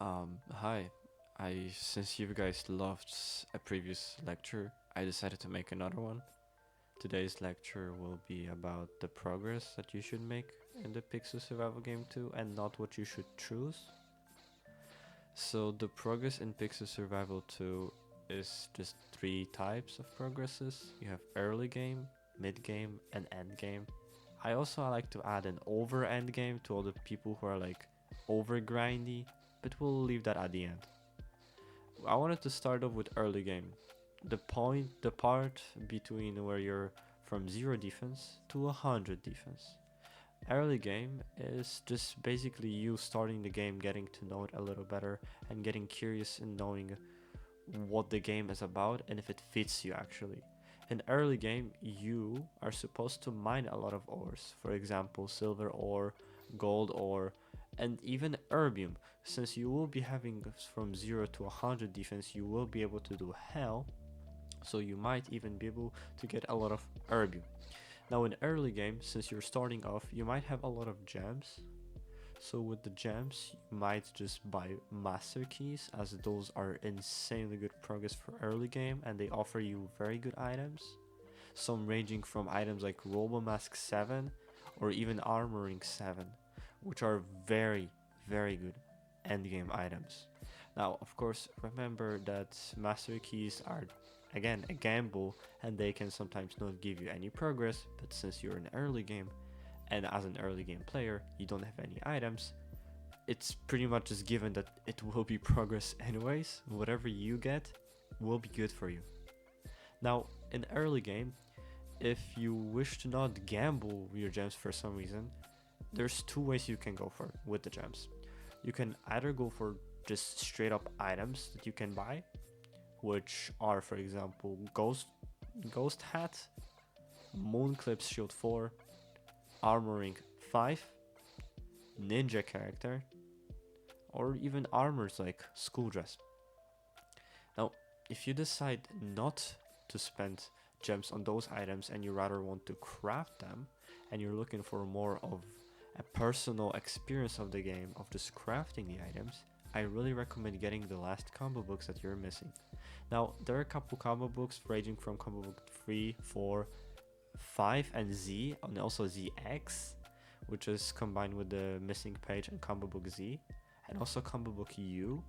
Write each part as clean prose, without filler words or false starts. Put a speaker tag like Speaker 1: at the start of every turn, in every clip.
Speaker 1: Hi. Since you guys loved a previous lecture, I decided to make another one. Today's lecture will be about the progress that you should make in the Pixel Survival Game 2 and not what you should choose. So the progress in Pixel Survival 2 is just three types of progresses. You have early game, mid game, and end game. I also like to add an over end game to all the people who are like over grindy, but we'll leave that at the end. I wanted to start off with early game. The part between where you're from 0 defense to 100 defense. Early game is just basically you starting the game, getting to know it a little better, and getting curious in knowing what the game is about and if it fits you actually. In early game, you are supposed to mine a lot of ores, for example, silver ore, gold ore, and even erbium. Since you will be having from 0 to 100 defense, you will be able to do hell, so you might even be able to get a lot of erbium. Now in early game, since you're starting off, you might have a lot of gems. So with the gems, you might just buy master keys, as those are insanely good progress for early game and they offer you very good items. Some ranging from items like Robomask 7 or even Armoring 7, which are very, very good endgame items. Now, of course, remember that master keys are again a gamble and they can sometimes not give you any progress, but since you're in early game and as an early game player you don't have any items, it's pretty much just given that it will be progress anyways. Whatever you get will be good for you. Now, in early game, if you wish to not gamble your gems for some reason, there's two ways you can go for with the gems. You can either go for just straight up items that you can buy, which are, for example, ghost hat, moon clips shield 4, armoring 5, ninja character, or even armors like school dress. Now, if you decide not to spend gems on those items and you rather want to craft them and you're looking for more of a personal experience of the game of just crafting the items, I really recommend getting the last combo books that you're missing. Now, there are a couple combo books ranging from combo book 3, 4, 5 and Z, and also ZX, which is combined with the missing page and combo book Z, and also combo book U.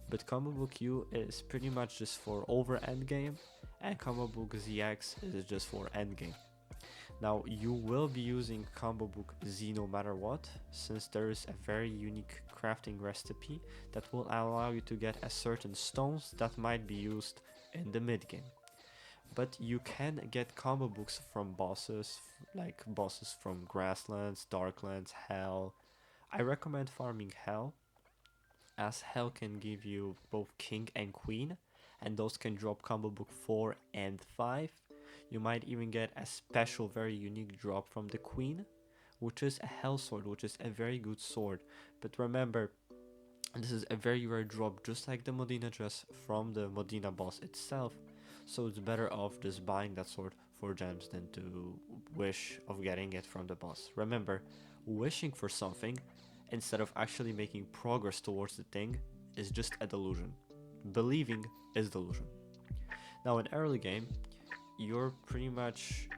Speaker 1: But combo book U is pretty much just for over endgame, and combo book ZX is just for endgame. Now, you will be using combo book Z no matter what, since there is a very unique crafting recipe that will allow you to get a certain stones that might be used in the mid game. But you can get combo books from bosses, like bosses from Grasslands, Darklands, Hell. I recommend farming Hell, as Hell can give you both King and Queen, and those can drop combo book 4 and 5. You might even get a special, very unique drop from the Queen, which is a Hell Sword, which is a very good sword. But remember, this is a very rare drop, just like the Modena dress from the Modena boss itself. So it's better off just buying that sword for gems than to wish of getting it from the boss. Remember, wishing for something instead of actually making progress towards the thing is just a delusion. Believing is delusion. Now in early game, you're pretty much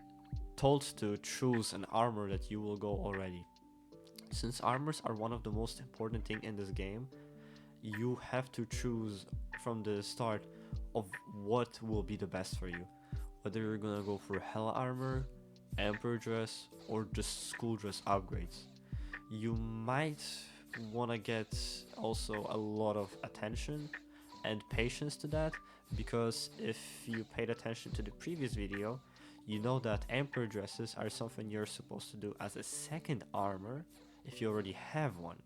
Speaker 1: told to choose an armor that you will go already. Since armors are one of the most important thing in this game, you have to choose from the start of what will be the best for you. Whether you're gonna go for hell armor, emperor dress, or just school dress upgrades. You might wanna get also a lot of attention and patience to that, because if you paid attention to the previous video, you know that emperor dresses are something you're supposed to do as a second armor if you already have one.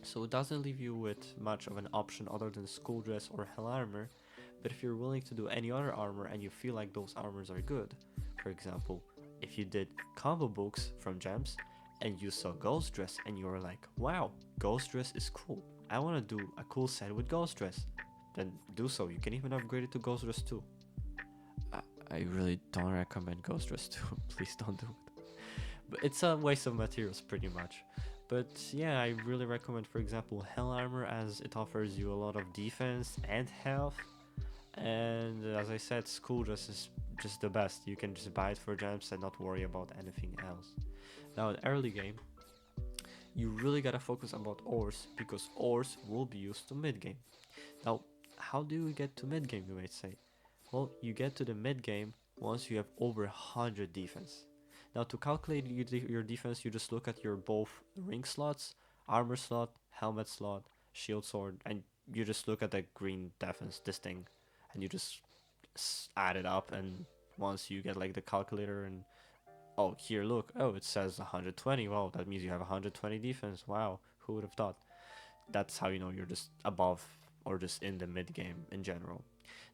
Speaker 1: So it doesn't leave you with much of an option other than school dress or hell armor. But if you're willing to do any other armor and you feel like those armors are good, for example, if you did combo books from gems and you saw ghost dress and you were like, wow, ghost dress is cool, I want to do a cool set with ghost dress, then do so. You can even upgrade it to ghost dress 2. I really don't recommend ghost dress 2. Please don't do it. But it's a waste of materials pretty much. But yeah, I really recommend, for example, Hell Armor, as it offers you a lot of defense and health. And as I said, School Dress is just the best. You can just buy it for gems and not worry about anything else. Now, in early game, you really gotta focus about ores, because ores will be used to mid game. Now, how do you get to mid game, you might say? Well, you get to the mid game once you have over 100 defense. Now, to calculate your defense, you just look at your both ring slots, armor slot, helmet slot, shield sword, and you just look at the green defense, this thing, and you just add it up. And once you get like the calculator, and oh, here, look, oh, it says 120. Well, that means you have 120 defense. Wow, who would have thought? That's how you know you're just above or just in the mid game in general.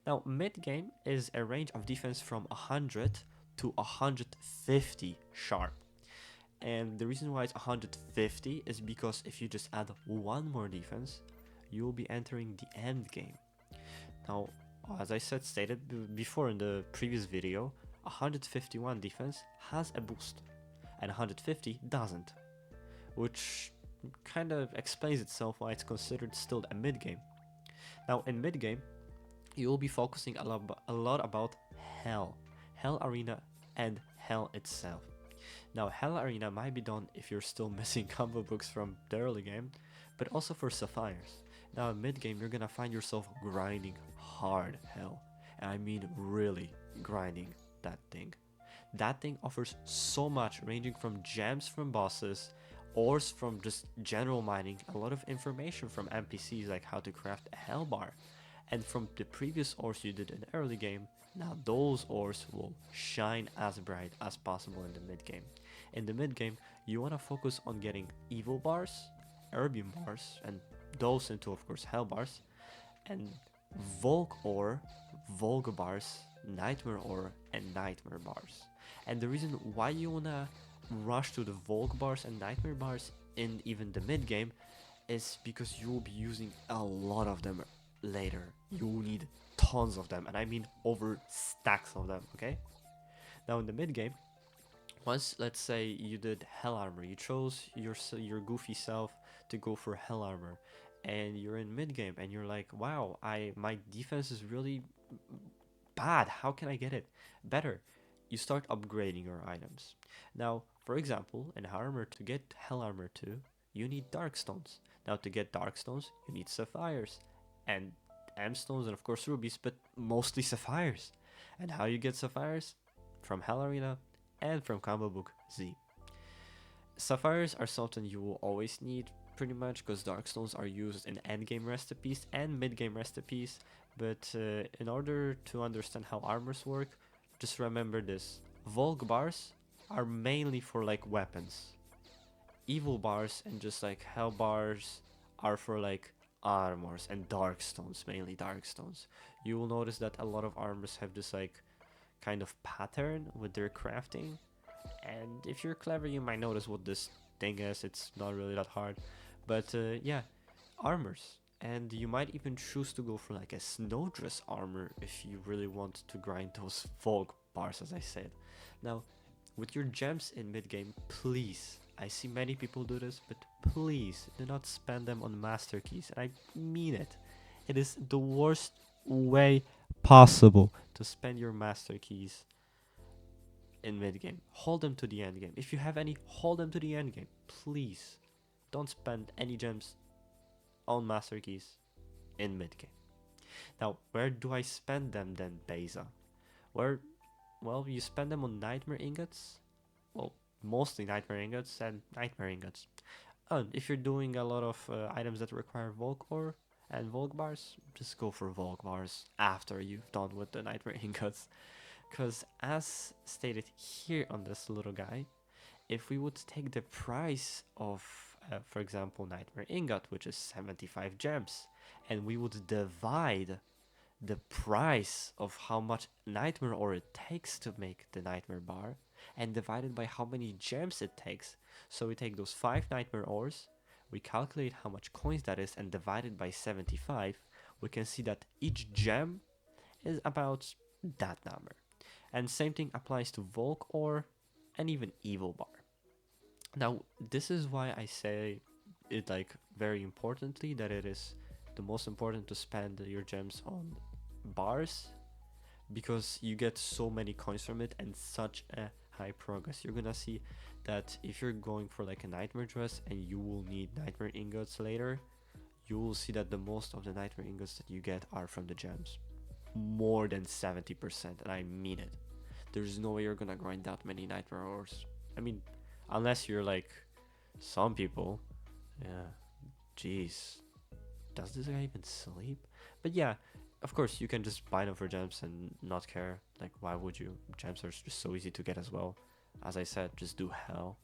Speaker 1: Now, mid game is a range of defense from 100 to 150 sharp. And the reason why it's 150 is because if you just add one more defense, you will be entering the end game. Now, as I stated before in the previous video, 151 defense has a boost and 150 doesn't, which kind of explains itself why it's considered still a mid game. Now, in mid game, you will be focusing a lot about Hell Arena, and Hell itself. Now, Hell Arena might be done if you're still missing combo books from the early game, but also for Sapphires. Now, in mid game, you're gonna find yourself grinding hard Hell, and I mean really grinding that thing. That thing offers so much, ranging from gems from bosses, ores from just general mining, a lot of information from NPCs like how to craft a Hell bar. And from the previous ores you did in the early game, now those ores will shine as bright as possible in the mid game. In the mid game, you want to focus on getting evil bars, erbium bars, and those into, of course, hell bars, and Volk ore, Volg bars, nightmare ore, and nightmare bars. And the reason why you want to rush to the Volk bars and nightmare bars in even the mid game is because you will be using a lot of them later. You will need tons of them, and I mean over stacks of them, okay? Now in the mid game, once, let's say, you did Hell Armor, you chose your goofy self to go for Hell Armor, and you're in mid game and you're like, wow, my defense is really bad, how can I get it better? You start upgrading your items. Now, for example, in Hell Armor, to get Hell Armor 2, you need Dark Stones. Now, to get Dark Stones, you need Sapphires and M Stones and of course Rubies, but mostly Sapphires. And how you get Sapphires? From Hell Arena and from Combo Book Z. Sapphires are something you will always need, pretty much, because Dark Stones are used in endgame recipes and mid-game recipes. But in order to understand how armors work, just remember this. Volk bars are mainly for like weapons. Evil bars and just like hell bars are for like armors and dark stones, mainly dark stones. You will notice that a lot of armors have this like kind of pattern with their crafting, and if you're clever you might notice what this thing is. It's not really that hard, but yeah, armors. And you might even choose to go for like a snowdress armor if you really want to grind those Volk bars, as I said. Now, with your gems in mid game, please, I see many people do this, but please do not spend them on master keys. And I mean it. It is the worst way possible to spend your master keys in mid game. Hold them to the end game. If you have any, hold them to the end game. Please don't spend any gems on master keys in mid game. Now, where do I spend them then, Beza? Well, you spend them on nightmare ingots. Well, mostly nightmare ingots and nightmare ingots. And if you're doing a lot of items that require Volk ore and Volk bars, just go for Volk bars after you've done with the nightmare ingots. Because as stated here on this little guy, if we would take the price of, for example, nightmare ingot, which is 75 gems, and we would divide the price of how much nightmare ore it takes to make the nightmare bar, and divided by how many gems it takes. So we take those 5 nightmare ores, we calculate how much coins that is, and divide it by 75, we can see that each gem is about that number. And same thing applies to Volk ore and even evil bar. Now, this is why I say it like very importantly that it is the most important to spend your gems on bars, because you get so many coins from it and such a high progress. You're gonna see that if you're going for like a nightmare dress and you will need nightmare ingots later, you will see that the most of the nightmare ingots that you get are from the gems. More than 70%, and I mean it. There's no way you're gonna grind that many nightmare ores. I mean, unless you're like some people. Yeah, jeez. Does this guy even sleep? But yeah, of course, you can just buy them for gems and not care. Like, why would you? Gems are just so easy to get as well. As I said, just do hell.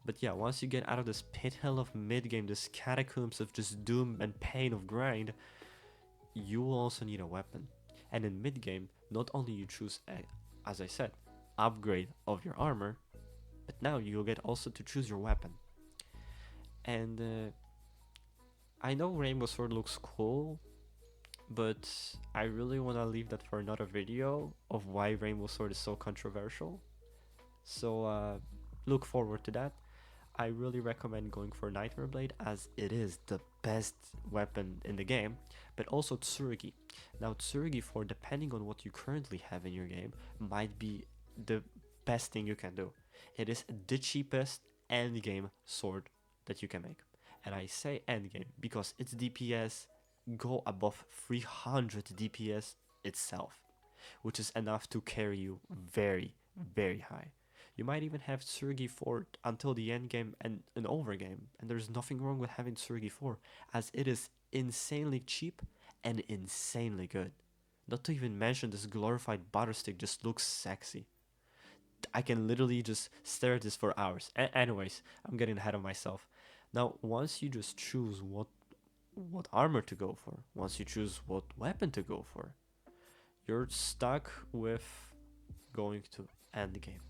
Speaker 1: But yeah, once you get out of this pit hell of mid game, this catacombs of just doom and pain of grind, you will also need a weapon. And in mid game, not only you choose a, as I said, upgrade of your armor, but now you'll get also to choose your weapon. And I know Rainbow Sword looks cool, but I really want to leave that for another video of why Rainbow Sword is so controversial. So look forward to that. I really recommend going for Nightmare Blade as it is the best weapon in the game, but also Tsurugi. Now Tsurugi, for depending on what you currently have in your game, might be the best thing you can do. It is the cheapest endgame sword that you can make. And I say endgame because its DPS go above 300 DPS itself, which is enough to carry you very, very high. You might even have Tsurugi 4 until the end game and an overgame, and there's nothing wrong with having Tsurugi 4, as it is insanely cheap and insanely good. Not to even mention this glorified butter stick just looks sexy. I can literally just stare at this for hours. Anyways, I'm getting ahead of myself. Now, once you just choose what armor to go for, once you choose what weapon to go for, you're stuck with going to end game.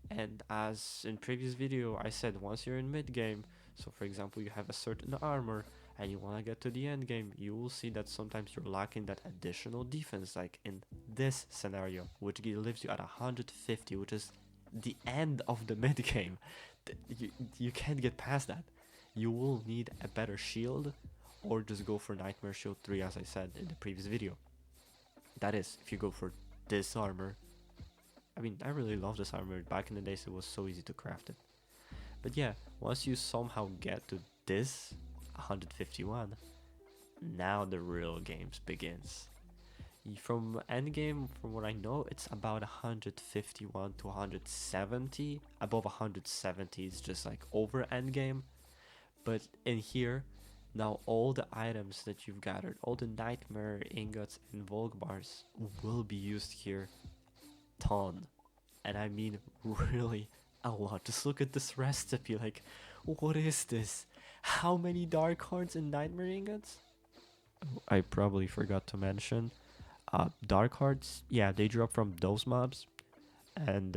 Speaker 1: And as in previous video I said, once you're in mid game, so for example you have a certain armor and you want to get to the end game, you will see that sometimes you're lacking that additional defense, like in this scenario, which leaves you at 150, which is the end of the mid game. You can't get past that. You will need a better shield, or just go for Nightmare Shield 3 as I said in the previous video. That is, if you go for this armor. I mean, I really love this armor. Back in the days, it was so easy to craft it. But yeah, once you somehow get to this 151, now the real games begins. From endgame, from what I know, it's about 151 to 170. Above 170 is just like over endgame. But in here, now all the items that you've gathered, all the nightmare ingots and Volk bars will be used here ton, and I mean really a lot. Just look at this recipe, like, what is this? How many dark hearts and nightmare ingots? I probably forgot to mention, dark hearts, yeah, they drop from those mobs, and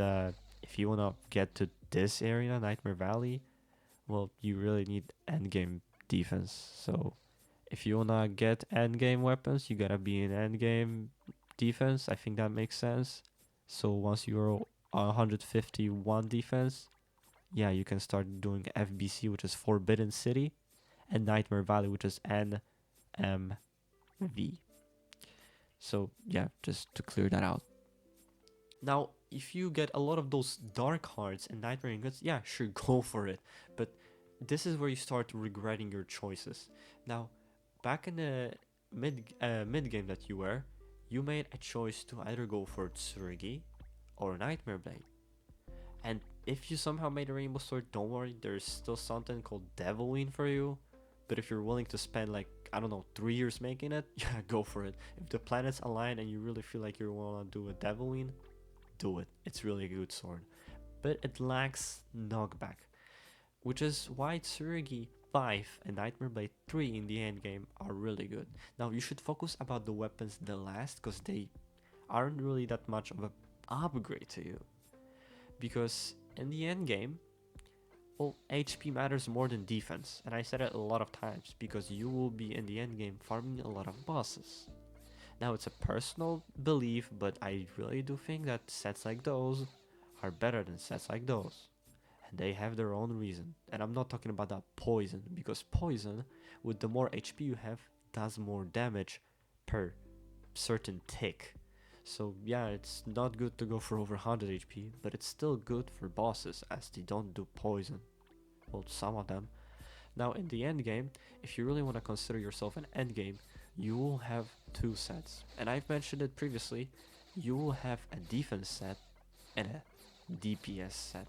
Speaker 1: if you wanna get to this area, Nightmare Valley, well, you really need endgame defense. So if you wanna get endgame weapons, you gotta be in endgame defense. I think that makes sense. So once you're 151 defense, yeah, you can start doing FBC, which is Forbidden City, and Nightmare Valley, which is NMV. So yeah, just to clear that out. Now, if you get a lot of those dark hearts and nightmare ingots, yeah, sure, go for it. But this is where you start regretting your choices. Now, back in the mid game that you were, you made a choice to either go for Tsurugi or Nightmare Blade. And if you somehow made a Rainbow Sword, don't worry, there's still something called Devil Wing for you. But if you're willing to spend like, I don't know, 3 years making it, yeah, go for it. If the planets align and you really feel like you want to do a Devil Wing, do it. It's really a good sword. But it lacks knockback, which is why Tsurugi 5 and Nightmare Blade 3 in the end game are really good. Now you should focus about the weapons the last, because they aren't really that much of an upgrade to you. Because in the end game, well, HP matters more than defense, and I said it a lot of times, because you will be in the end game farming a lot of bosses. Now it's a personal belief, but I really do think that sets like those are better than sets like those. They have their own reason. And I'm not talking about that poison, because poison, with the more HP you have, does more damage per certain tick. So yeah, it's not good to go for over 100 HP, but it's still good for bosses as they don't do poison. Well, some of them. Now in the end game, if you really want to consider yourself an end game, you will have two sets. And I've mentioned it previously, you will have a defense set and a DPS set.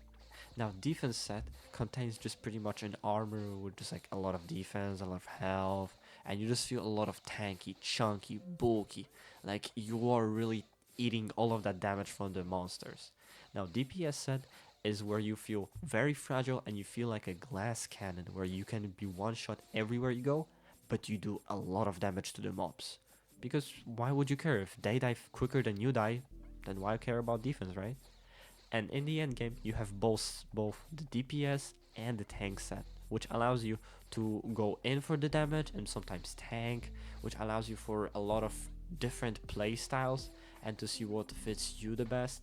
Speaker 1: Now defense set contains just pretty much an armor with just like a lot of defense, a lot of health, and you just feel a lot of tanky, chunky, bulky, like you are really eating all of that damage from the monsters. Now DPS set is where you feel very fragile and you feel like a glass cannon where you can be one shot everywhere you go, but you do a lot of damage to the mobs. Because why would you care? If they die quicker than you die, then why care about defense, right? And in the end game, you have both the DPS and the tank set, which allows you to go in for the damage and sometimes tank, which allows you for a lot of different play styles and to see what fits you the best.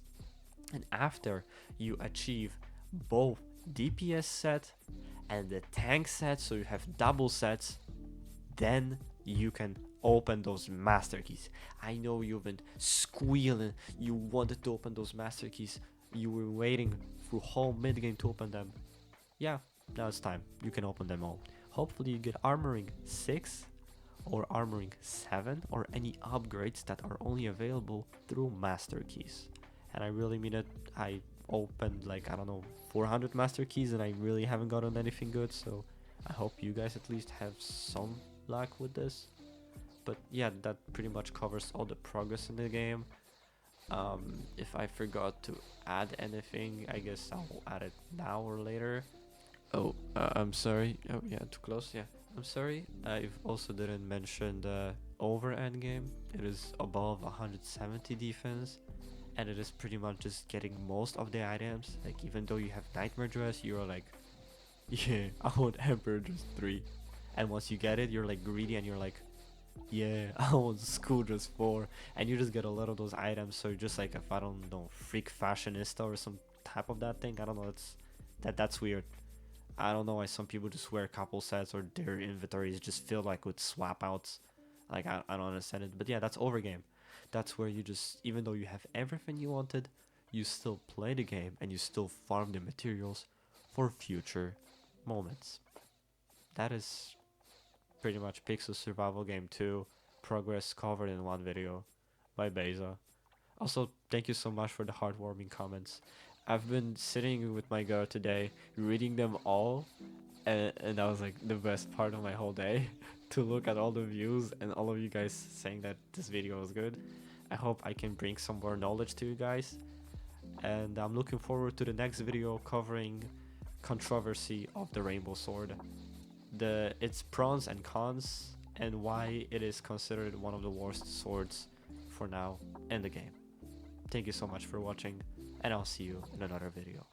Speaker 1: And after you achieve both DPS set and the tank set, so you have double sets, then you can open those master keys. I know you've been squealing, you wanted to open those master keys, you were waiting through whole mid game to open them. Yeah, now it's time, you can open them all. Hopefully you get armoring 6 or armoring 7 or any upgrades that are only available through master keys. And I really mean it. I opened like, I don't know, 400 master keys and I really haven't gotten anything good, so I hope you guys at least have some luck with this. But yeah, that pretty much covers all the progress in the game. If I forgot to add anything, I guess I'll add it now or later. Oh, I'm sorry. Oh yeah, too close. Yeah, I'm sorry. I've also didn't mention the over end game. It is above 170 defense, and it is pretty much just getting most of the items. Like even though you have nightmare dress, you're like, yeah, I want emperor dress 3, and once you get it, you're like greedy and you're like, yeah, I want school dress 4, and you just get a lot of those items. So just like, if I don't know, freak fashionista or some type of that thing, I don't know, that's weird. I don't know why some people just wear a couple sets or their inventory is just filled like with swap outs. Like I don't understand it. But yeah, that's overgame. That's where you just, even though you have everything you wanted, you still play the game and you still farm the materials for future moments. That is pretty much Pixel Survival Game 2 progress covered in one video by Beza. Also, thank you so much for the heartwarming comments. I've been sitting with my girl today, reading them all, and that was like the best part of my whole day, to look at all the views and all of you guys saying that this video was good. I hope I can bring some more knowledge to you guys, and I'm looking forward to the next video covering controversy of the Rainbow Sword, its pros and cons, and why it is considered one of the worst swords for now in the game. Thank you so much for watching, and I'll see you in another video.